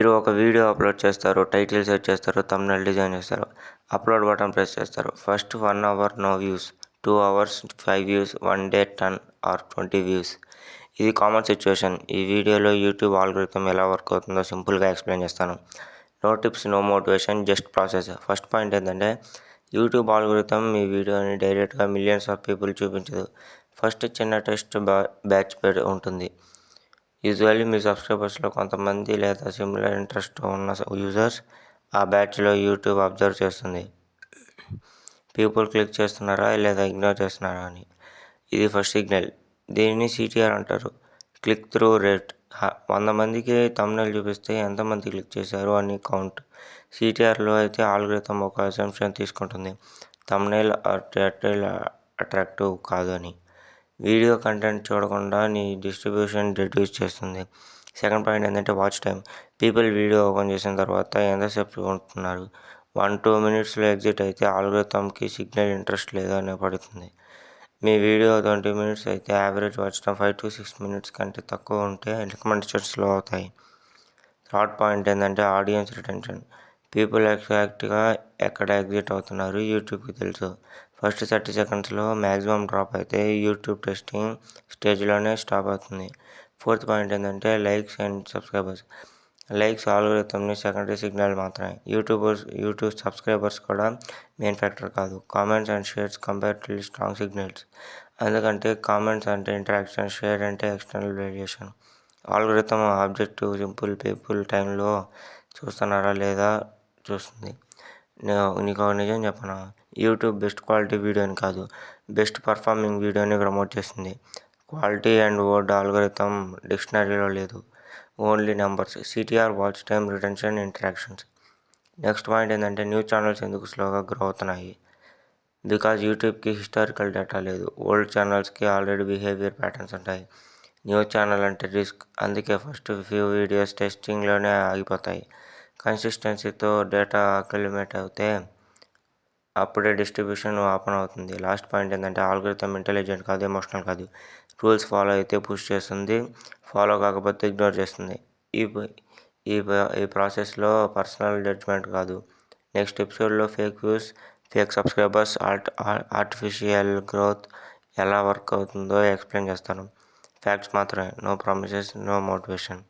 మీరు ఒక video upload చేస్తారు, టైటిల్ సెట్ చేస్తారు, థంబ్‌నెయిల్ డిజైన్ చేస్తారు, అప్లోడ్ బటన్ ప్రెస్ చేస్తారు. First 1 hour no views, 2 hours 5 views, 1 day 10 or 20 views. ఇది కామన్ సిచ్యువేషన్. ఈ వీడియోలో యూట్యూబ్ ఆల్గోరిథం ఎలా వర్క్ అవుతుందో సింపుల్గా ఎక్స్ప్లెయిన్ చేస్తాను. No tips, no motivation, just process. First point ఏంటంటే యూట్యూబ్ ఆల్గోరిథం మీ వీడియోని డైరెక్ట్గా మిలియన్స్ ఆఫ్ పీపుల్ చూపించదు. ఫస్ట్ చిన్న టెస్ట్ బ్యాచ్ ఉంటుంది. యూజువల్లీ మీ సబ్స్క్రైబర్స్లో కొంతమంది లేదా సిమిలర్ ఇంట్రెస్ట్ ఉన్న యూజర్స్ ఆ బ్యాచ్లో యూట్యూబ్ అబ్జర్వ్ చేస్తుంది. పీపుల్ క్లిక్ చేస్తున్నారా లేదా ఇగ్నోర్ చేస్తున్నారా అని. ఇది ఫస్ట్ సిగ్నల్. దీనిని CTR అంటారు, క్లిక్ త్రూ రేట్. 100 మందికి థంబ్‌నెయిల్ చూపిస్తే ఎంతమంది క్లిక్ చేశారు అని కౌంట్. CTRలో అయితే ఆల్గోరిథం ఒక అసంప్షన్ తీసుకుంటుంది, థంబ్‌నెయిల్ ఆర్ టైటిల్ అట్రాక్టివ్ కాదు అని. వీడియో కంటెంట్ చూడకుండా నీ డిస్ట్రిబ్యూషన్ రెడ్యూస్ చేస్తుంది. సెకండ్ పాయింట్ ఏంటంటే watch time. People video open చేసిన తర్వాత ఎంతసేపు ఉంటున్నారు. 1-2 మినిట్స్లో ఎగ్జిట్ అయితే ఆల్గోరిథంకి సిగ్నల్ ఇంట్రెస్ట్ లేదు అని పడుతుంది. మీ వీడియో 20 మినిట్స్ అయితే యావరేజ్ వాచ్ టైం 5-6 మినిట్స్ కంటే తక్కువ ఉంటే రికమెండేషన్స్ స్లో అవుతాయి. థర్డ్ పాయింట్ ఏంటంటే ఆడియన్స్ రిటెన్షన్. పీపుల్ ఎగ్జాక్ట్గా ఎక్కడ ఎగ్జిట్ అవుతున్నారు యూట్యూబ్కి తెలుసు. ఫస్ట్ 30 సెకండ్స్లో మ్యాక్సిమం డ్రాప్ అయితే యూట్యూబ్ టెస్టింగ్ స్టేజ్లోనే స్టాప్ అవుతుంది. ఫోర్త్ పాయింట్ ఏంటంటే లైక్స్ అండ్ సబ్స్క్రైబర్స్. లైక్స్ ఆల్గోరిథంని సెకండరీ సిగ్నల్ మాత్రమే. యూట్యూబ్ సబ్స్క్రైబర్స్ కూడా మెయిన్ ఫ్యాక్టర్ కాదు. Comments and shares comparatively strong signals. ఎందుకంటే కామెంట్స్ అంటే ఇంటరాక్షన్, షేర్ అంటే external variation. Algorithm objective simple, people టైంలో చూస్తున్నారా లేదా చూస్తుంది. నీకు నిజం చెప్పనా, యూట్యూబ్ బెస్ట్ క్వాలిటీ వీడియోని కాదు, బెస్ట్ పర్ఫార్మింగ్ వీడియోని ప్రమోట్ చేస్తుంది. క్వాలిటీ అండ్ వర్డ్ ఆల్గోరిథం డిక్షనరీలో లేదు, only numbers. CTR watch time, retention, interactions. Next point ఏంటంటే న్యూ ఛానల్స్ ఎందుకు స్లోగా గ్రో అవుతున్నాయి. బికాజ్ యూట్యూబ్కి హిస్టారికల్ డేటా లేదు. ఓల్డ్ ఛానల్స్కి ఆల్రెడీ బిహేవియర్ ప్యాటర్న్స్ ఉంటాయి. న్యూ ఛానల్ అంటే రిస్క్, అందుకే ఫస్ట్ ఫ్యూ వీడియోస్ టెస్టింగ్లోనే ఆగిపోతాయి. కన్సిస్టెన్సీతో డేటా అక్యుములేట్ అవుతే అప్పుడే డిస్ట్రిబ్యూషన్ ఓపెన్ అవుతుంది. లాస్ట్ పాయింట్ ఏంటంటే ఆల్గోరిథం ఇంటెలిజెంట్ కాదు, ఎమోషనల్ కాదు. రూల్స్ ఫాలో అయితే పుష్ చేస్తుంది, ఫాలో కాకపోతే ఇగ్నోర్ చేస్తుంది. ఈ ప్రాసెస్లో పర్సనల్ జడ్జ్మెంట్ కాదు. నెక్స్ట్ ఎపిసోడ్లో fake views, fake subscribers, artificial growth ఎలా వర్క్ అవుతుందో ఎక్స్ప్లెయిన్ చేస్తాను. ఫ్యాక్ట్స్ మాత్రమే, నో ప్రామిసెస్, నో మోటివేషన్.